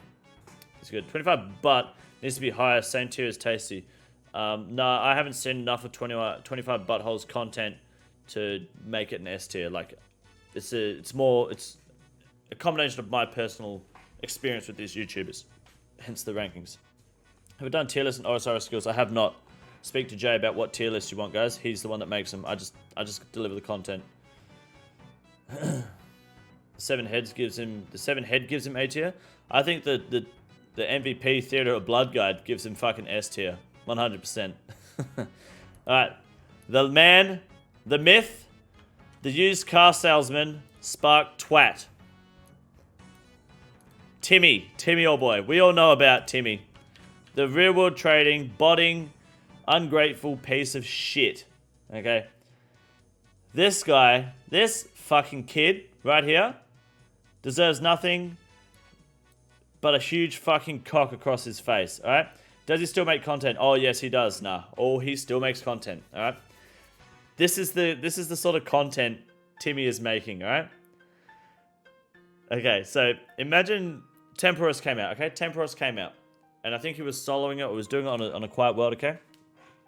He's good. 25 butt needs to be higher, same tier as Tasty. No, I haven't seen enough of 25 buttholes content to make it an S tier. Like, it's a combination of my personal experience with these YouTubers, hence the rankings. Have I done tier list and OSRS skills? I have not. Speak to Jay about what tier list you want, guys. He's the one that makes them. I just deliver the content. The 7 head gives him A tier. I think the MVP Theater of Blood Guide gives him fucking S tier, 100%. All right, the man, the myth, the used car salesman, Spark Twat. Timmy, old boy. We all know about Timmy. The real world trading, botting, ungrateful piece of shit. Okay? This guy, this fucking kid right here, deserves nothing but a huge fucking cock across his face. Alright? Does he still make content? Oh, yes, he does. Nah. Oh, he still makes content. Alright? This is the sort of content Timmy is making, alright? Okay, so imagine Temporous came out, okay? Temporous came out. And I think he was soloing it or was doing it on a quiet world, okay?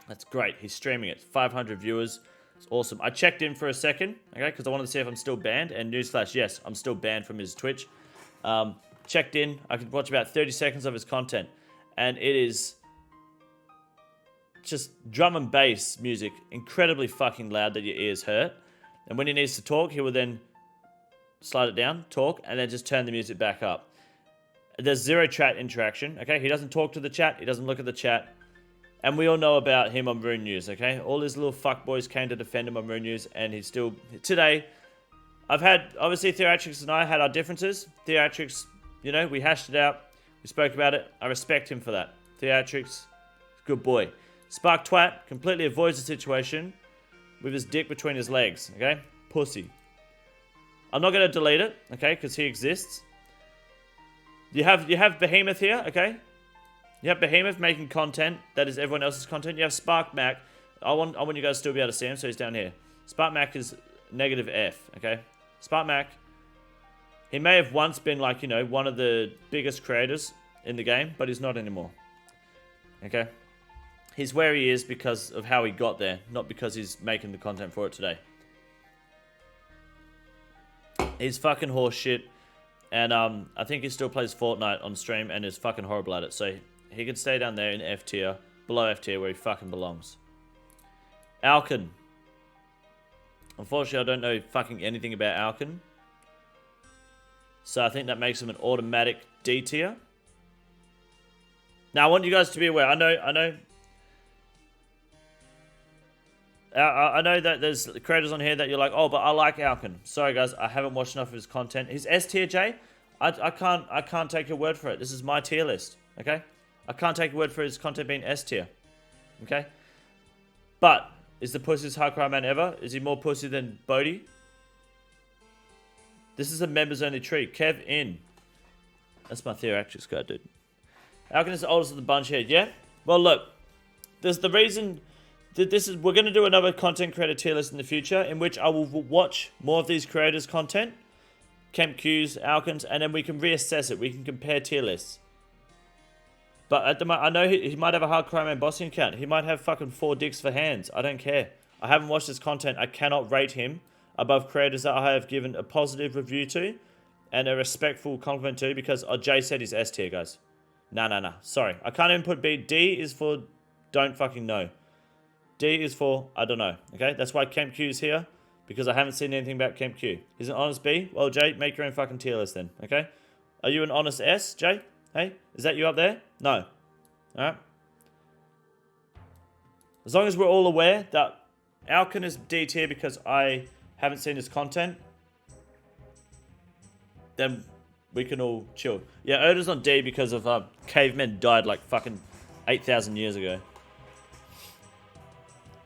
That's great. He's streaming it. 500 viewers. It's awesome. I checked in for a second, okay? Because I wanted to see if I'm still banned. And newsflash, yes, I'm still banned from his Twitch. Checked in. I could watch about 30 seconds of his content. And it is just drum and bass music. Incredibly fucking loud that your ears hurt. And when he needs to talk, he will then slide it down, talk, and then just turn the music back up. There's zero chat interaction, okay? He doesn't talk to the chat. He doesn't look at the chat. And we all know about him on Rune News, okay? All his little fuckboys came to defend him on Rune News, and he's still... Today, I've had... Obviously, Theatrics and I had our differences. Theatrics, you know, we hashed it out. We spoke about it. I respect him for that. Theatrics, good boy. Spark Twat completely avoids the situation with his dick between his legs, okay? Pussy. I'm not going to delete it, okay? Because he exists. You have Behemoth here, okay? You have Behemoth making content that is everyone else's content. You have Spark Mac. I want you guys to still be able to see him, so he's down here. Spark Mac is negative F, okay? Spark Mac, he may have once been like, you know, one of the biggest creators in the game, but he's not anymore. Okay? He's where he is because of how he got there, not because he's making the content for it today. He's fucking horse shit. And I think he still plays Fortnite on stream and is fucking horrible at it. So he could stay down there in F tier, below F tier, where he fucking belongs. Alkin. Unfortunately, I don't know fucking anything about Alkin. So I think that makes him an automatic D tier. Now I want you guys to be aware. I know that there's creators on here that you're like, oh, but I like Alkin. Sorry guys, I haven't watched enough of his content. He's S tier, Jay. I can't take your word for it. This is my tier list, okay? I can't take your word for his content being S tier, okay? But is the pussiest hardcore man ever? Is he more pussy than Bodhi? This is a members only tree. Kev in. That's my Theatrics guy, dude. Alkin is the oldest of the bunch here. Yeah. Well, look. There's the reason. We're going to do another content creator tier list in the future, in which I will watch more of these creators' content, Kemp Q's, Alkins, and then we can reassess it. We can compare tier lists. But at the moment, I know he might have a hardcore man bossing account. He might have fucking 4 dicks for hands. I don't care. I haven't watched his content. I cannot rate him above creators that I have given a positive review to and a respectful compliment to, because Jay said he's S tier, guys. Nah. Sorry. I can't even put B. D is for don't fucking know. D is for I don't know. Okay? That's why Kemp Q is here, because I haven't seen anything about Kemp Q. He's an honest B. Well, Jay, make your own fucking tier list then. Okay? Are you an honest S, Jay? Hey? Is that you up there? No. Alright? As long as we're all aware that Alkin is D tier because I haven't seen his content, then we can all chill. Yeah, Oda's on D because of cavemen died like fucking 8,000 years ago.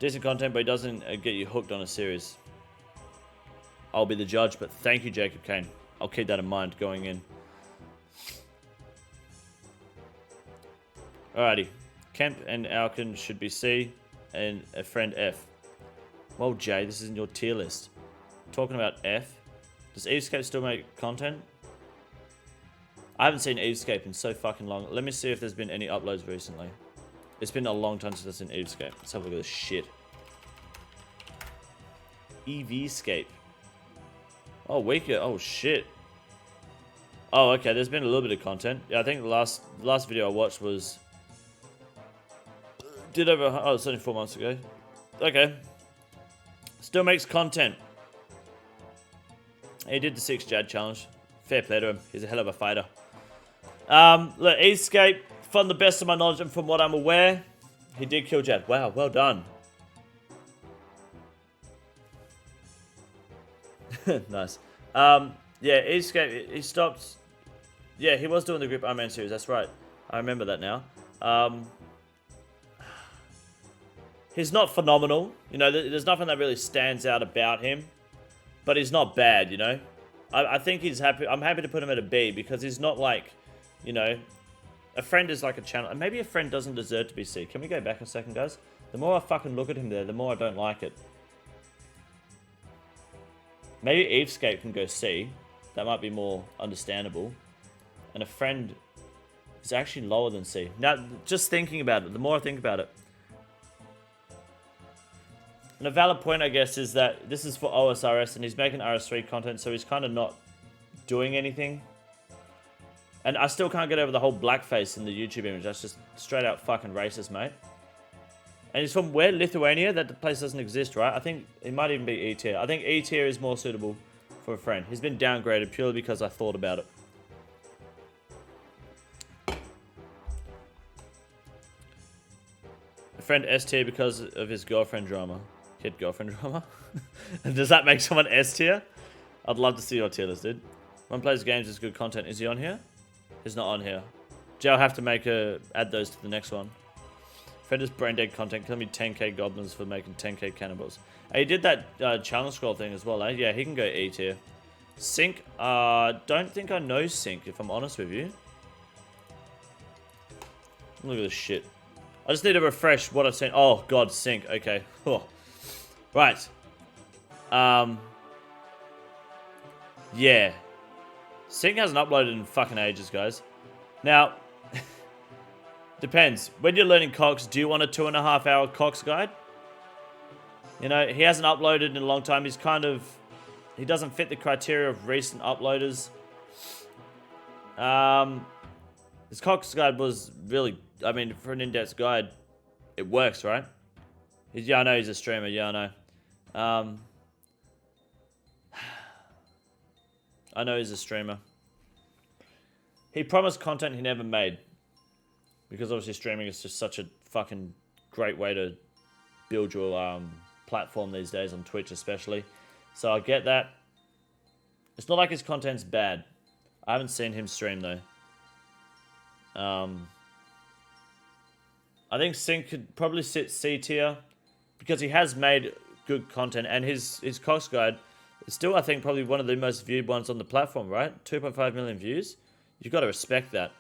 Decent content, but he doesn't get you hooked on a series. I'll be the judge, but thank you, Jacob Kane. I'll keep that in mind going in. Alrighty. Kemp and Alkin should be C, and a friend F. Well, Jay, this isn't your tier list. Talking about F. Does Evescape still make content? I haven't seen Evescape in so fucking long. Let me see if there's been any uploads recently. It's been a long time since I've seen Evescape. Let's have a look at this shit. Evescape. Oh, weaker. Oh, shit. Oh, okay. There's been a little bit of content. Yeah, I think the last video I watched was... Oh, it's only 4 months ago. Okay. Still makes content. He did the 6 Jad challenge. Fair play to him. He's a hell of a fighter. Look, Escape, from the best of my knowledge and from what I'm aware, he did kill Jad. Wow, well done. Nice. Yeah, Escape, he stopped. Yeah, he was doing the Grip Iron Man series, that's right. I remember that now. He's not phenomenal. You know, there's nothing that really stands out about him. But he's not bad, you know. I think he's happy. I'm happy to put him at a B because he's not like, you know, a friend is like a channel. And maybe a friend doesn't deserve to be C. Can we go back a second, guys? The more I fucking look at him there, the more I don't like it. Maybe Escape can go C. That might be more understandable. And a friend is actually lower than C. Now, just thinking about it, the more I think about it. And a valid point, I guess, is that this is for OSRS and he's making RS3 content, so he's kind of not doing anything. And I still can't get over the whole blackface in the YouTube image. That's just straight out fucking racist, mate. And he's from where? Lithuania? That place doesn't exist, right? I think it might even be E tier. I think E tier is more suitable for a friend. He's been downgraded purely because I thought about it. A friend S tier because of his girlfriend drama. Kid girlfriend drama. Does that make someone S tier? I'd love to see your tier list, dude. One plays games is good content. Is he on here? He's not on here. I'll have to add those to the next one. Friend is brain dead content. Kill me 10k goblins for making 10k cannibals. He did that challenge scroll thing as well, eh? Yeah, he can go E tier. Sync. Don't think I know Sync, if I'm honest with you. Look at this shit. I just need to refresh what I've seen. Oh, God, Sync. Okay. Oh. Right. Yeah. Sync hasn't uploaded in fucking ages, guys. Now, depends. When you're learning Cox, do you want a 2.5 hour Cox guide? You know, he hasn't uploaded in a long time. He's kind of... He doesn't fit the criteria of recent uploaders. His Cox guide was really... I mean, for an in-depth guide, it works, right? Yeah, I know he's a streamer. Yeah, I know. I know he's a streamer. He promised content he never made. Because obviously streaming is just such a fucking great way to build your platform these days, on Twitch especially. So I get that. It's not like his content's bad. I haven't seen him stream though. I think Sync could probably sit C tier because he has made good content, and his Cox guide is still, I think, probably one of the most viewed ones on the platform, right? 2.5 million views. You've got to respect that.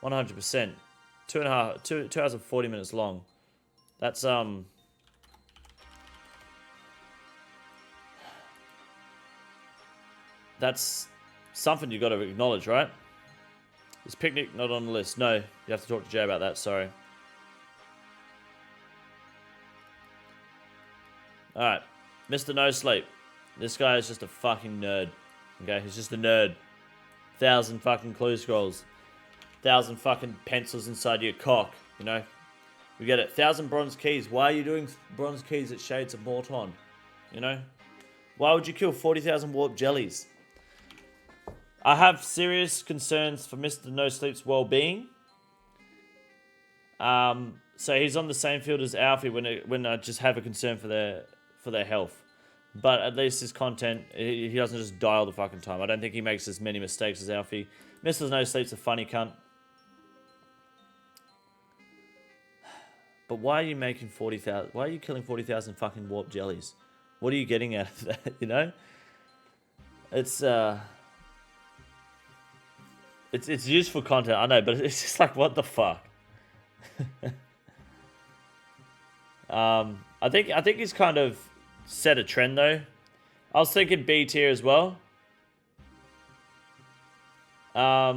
100%. 2 hours and 40 minutes long. That's something you've got to acknowledge, right? Is Picnic not on the list? No, you have to talk to Jay about that, sorry. Alright, Mr. No Sleep. This guy is just a fucking nerd. Okay, he's just a nerd. 1,000 fucking clue scrolls. 1,000 fucking pencils inside your cock, you know? We get it. 1,000 bronze keys. Why are you doing bronze keys at Shades of Morton? You know? Why would you kill 40,000 warp jellies? I have serious concerns for Mr. No Sleep's well-being. So he's on the same field as Alfie when I just have a concern for their health. But at least his content, he doesn't just die all the fucking time. I don't think he makes as many mistakes as Alfie. Mr. No Sleep's a funny cunt. But why are you making 40,000? Why are you killing 40,000 fucking warp jellies? What are you getting out of that, you know? It's useful content, I know, but it's just like, what the fuck? I think he's kind of set a trend though. I was thinking B tier as well. I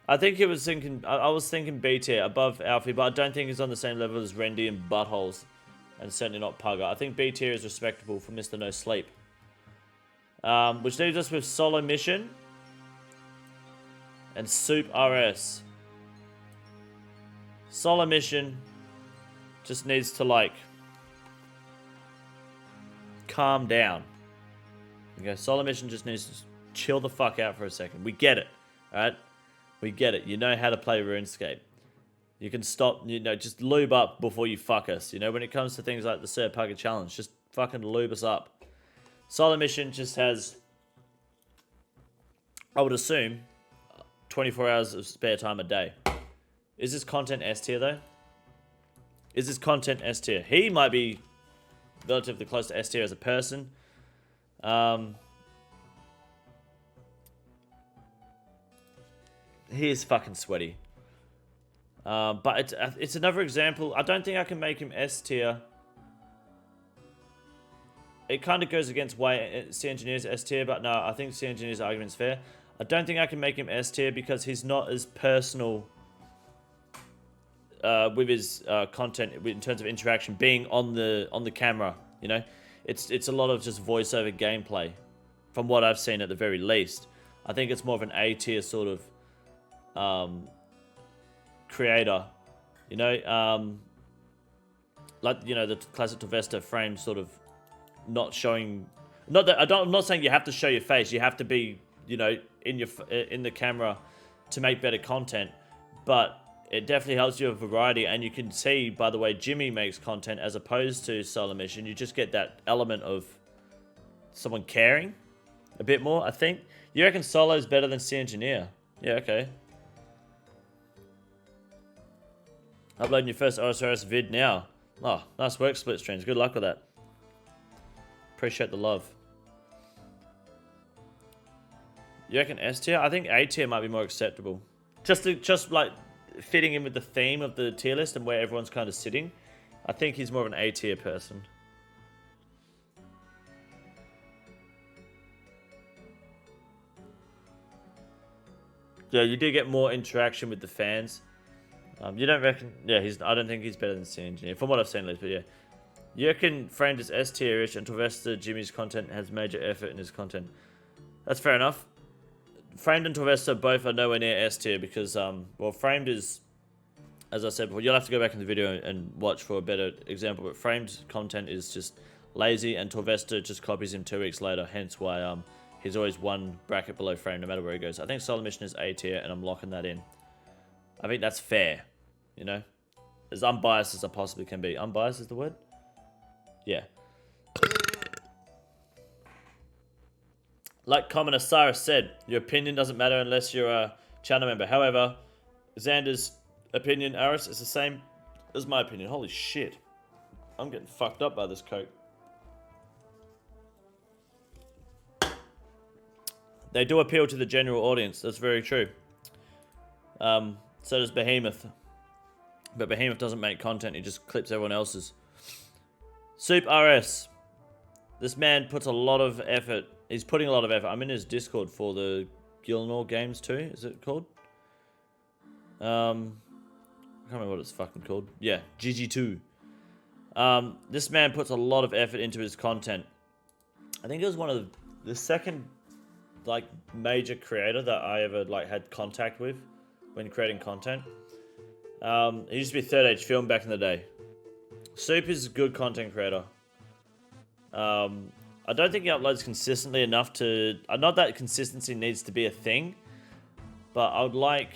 was thinking B tier above Alfie, but I don't think he's on the same level as Rendy and Buttholes. and certainly not Pugger. I think B tier is respectable for Mr. No Sleep. Which leaves us with Solo Mission and Soup RS. Solo Mission just needs to, like, calm down. Okay, Solo Mission just needs to chill the fuck out for a second. We get it, alright? We get it. You know how to play RuneScape. You can stop, just lube up before you fuck us. When it comes to things like the Sir Pugger Challenge, just fucking lube us up. Solo Mission just has, I would assume, 24 hours of spare time a day. Is this content S tier, though? Is this content S tier? He might be relatively close to S tier as a person. He is fucking sweaty. But it's another example. I don't think I can make him S tier. It kind of goes against why C Engineer's S tier, but no, I think C Engineer's argument's fair. I don't think I can make him S tier because he's not as personal with his content in terms of interaction, being on the camera. It's a lot of just voiceover gameplay, from what I've seen at the very least. I think it's more of an A tier sort of creator, like the classic Torvesta frame sort of not showing. I'm not saying you have to show your face. You have to be in the camera to make better content, but it definitely helps you with variety. And you can see by the way Jimmy makes content as opposed to Solo Mission, you just get that element of someone caring a bit more. I think you reckon Solo's better than C Engineer? Yeah, okay. Uploading your first OSRS vid now. Oh, nice work, Split Streams. Good luck with that. Appreciate the love. You reckon S tier? I think A tier might be more acceptable. Just like fitting in with the theme of the tier list and where everyone's kind of sitting. I think he's more of an A tier person. Yeah, you do get more interaction with the fans. You don't reckon? Yeah, I don't think he's better than C Engineer from what I've seen, at least. But yeah, you reckon Framed is S tier-ish, and Torvesta Jimmy's content has major effort in his content. That's fair enough. Framed and Torvesta both are nowhere near S tier because well, Framed is, as I said before, you'll have to go back in the video and watch for a better example. But Framed content is just lazy, and Torvesta just copies him 2 weeks later. Hence why he's always one bracket below Framed no matter where he goes. I think Solo Mission is A tier, and I'm locking that in. I think that's fair, as unbiased as I possibly can be. Unbiased is the word? Yeah. Like Commoner Cyrus said, your opinion doesn't matter unless you're a channel member. However, Xander's opinion, Aris, is the same as my opinion. Holy shit. I'm getting fucked up by this coke. They do appeal to the general audience. That's very true. So does Behemoth. But Behemoth doesn't make content. He just clips everyone else's. Soup RS. This man puts a lot of effort. He's putting a lot of effort. I'm in his Discord for the Gilnor games too. Is it called? I can't remember what it's fucking called. Yeah, GG2. This man puts a lot of effort into his content. I think it was one of the second major creator that I ever had contact with when creating content. He used to be Third Age Film back in the day. Soup is a good content creator. I don't think he uploads consistently enough to... Not that consistency needs to be a thing, but I would like...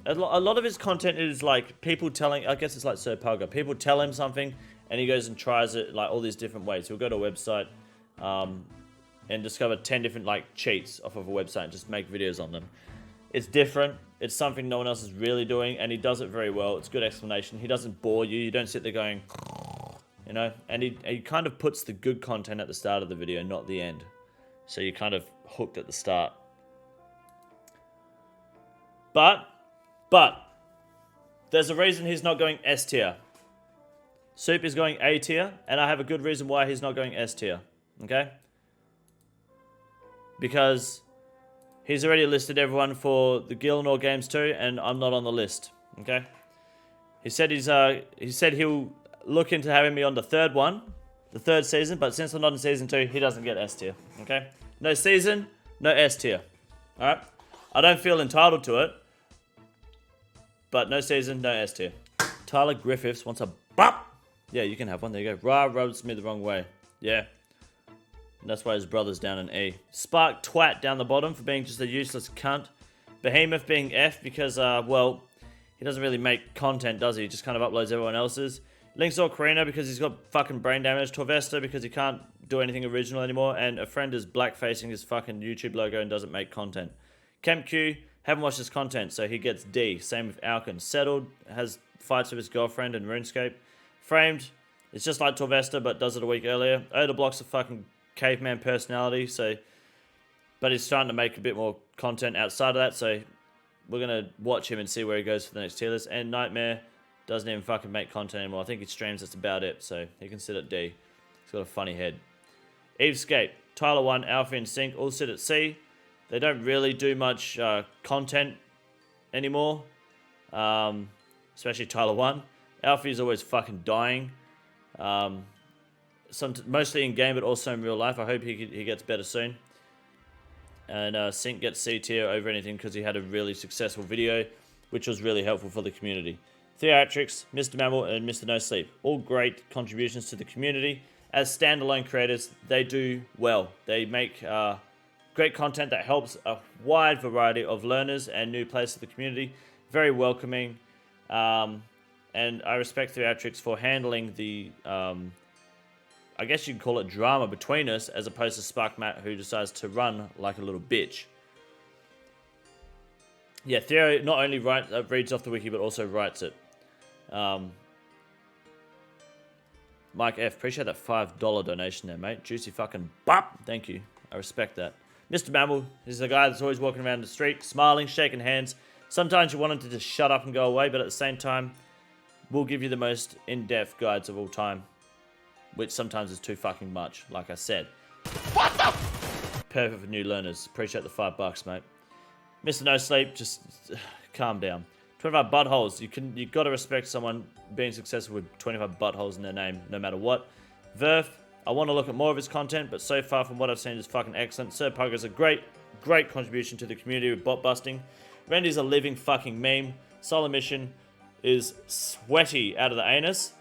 A lot of his content is people telling... I guess it's like Sir Pugger. People tell him something, and he goes and tries it all these different ways. He'll go to a website and discover 10 different cheats off of a website and just make videos on them. It's different. It's something no one else is really doing, and he does it very well. It's a good explanation. He doesn't bore you. You don't sit there going... and he kind of puts the good content at the start of the video, not the end. So you're kind of hooked at the start. But, there's a reason he's not going S tier. Soup is going A tier, and I have a good reason why he's not going S tier. Okay? Because he's already listed everyone for the Gilnor games too, and I'm not on the list. Okay? He said he said he'll look into having me on the third season, but since I'm not in season 2, he doesn't get S tier. Okay? No season, no S tier. Alright? I don't feel entitled to it, but no season, no S tier. Tyler Griffiths wants a bop. Yeah, you can have one. There you go. Ra rubs me the wrong way. Yeah. And that's why his brother's down in E. Spark Twat down the bottom for being just a useless cunt. Behemoth being F because, well, he doesn't really make content, does he? He just kind of uploads everyone else's. Link's Ocarina because he's got fucking brain damage. Torvesta because he can't do anything original anymore. And a friend is blackfacing his fucking YouTube logo and doesn't make content. Kemp Q, haven't watched his content, so he gets D. Same with Alkin. Settled, has fights with his girlfriend in RuneScape. Framed, it's just like Torvesta, but does it a week earlier. Oda Block's a fucking caveman personality, so... But he's starting to make a bit more content outside of that, so... We're going to watch him and see where he goes for the next tier list. And Nightmare doesn't even fucking make content anymore. I think he streams, that's about it, so he can sit at D. He's got a funny head. Evescape, Tyler 1, Alfie and Sync all sit at C. They don't really do much content anymore. Especially Tyler 1. Alfie's always fucking dying. Mostly in game, but also in real life. I hope he gets better soon. And Sync gets C tier over anything because he had a really successful video, which was really helpful for the community. Theatrics, Mr. Mammal, and Mr. No Sleep. All great contributions to the community. As standalone creators, they do well. They make great content that helps a wide variety of learners and new players to the community. Very welcoming. And I respect Theatrics for handling the, I guess you'd call it drama between us, as opposed to Sparkmat, who decides to run like a little bitch. Yeah, Theo not only reads off the wiki, but also writes it. Mike F, appreciate that $5 donation there, mate. Juicy fucking bop. Thank you. I respect that. Mr. Mammal is the guy that's always walking around the street, smiling, shaking hands. Sometimes you want him to just shut up and go away, but at the same time, we'll give you the most in-depth guides of all time. Which sometimes is too fucking much, like I said. What the? Perfect for new learners. Appreciate the $5, mate. Mr. No Sleep, just calm down. 25 buttholes. You gotta respect someone being successful with 25 buttholes in their name, no matter what. Verf, I want to look at more of his content, but so far from what I've seen is fucking excellent. Sir Pugger's a great contribution to the community with bot busting. Randy's a living fucking meme. Solar Mission is sweaty out of the anus,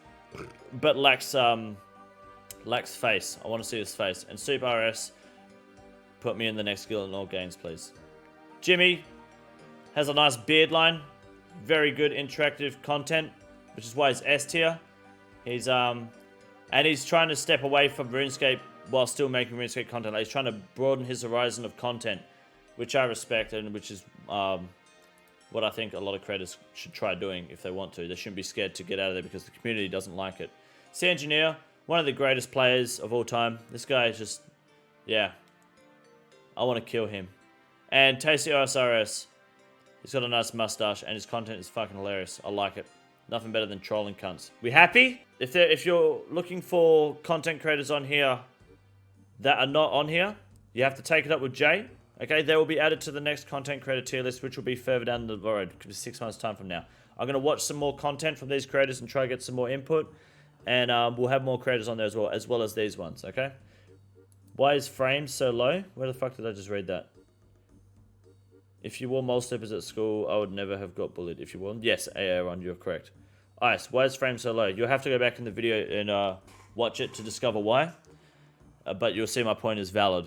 but lacks face. I want to see his face. And Super RS, put me in the next guild in all games, please. Jimmy has a nice beard line. Very good interactive content, which is why he's S tier. He's and he's trying to step away from RuneScape while still making RuneScape content. Like, he's trying to broaden his horizon of content, which I respect and which is what I think a lot of creators should try doing if they want to. They shouldn't be scared to get out of there because the community doesn't like it. Sea Engineer, one of the greatest players of all time. This guy is just, yeah. I want to kill him. And Tasty OSRS. He's got a nice mustache and his content is fucking hilarious. I like it. Nothing better than trolling cunts. We happy? If you're looking for content creators on here that are not on here, you have to take it up with Jay. Okay, they will be added to the next content creator tier list, which will be further down the road. It could be 6 months' time from now. I'm going to watch some more content from these creators and try to get some more input. And we'll have more creators on there as well as these ones, okay? Why is frames so low? Where the fuck did I just read that? If you wore mole slippers at school, I would never have got bullied. If you wore them. Yes, Aaron, you're correct. Ice, why is frame so low? You'll have to go back in the video and watch it to discover why. But you'll see my point is valid.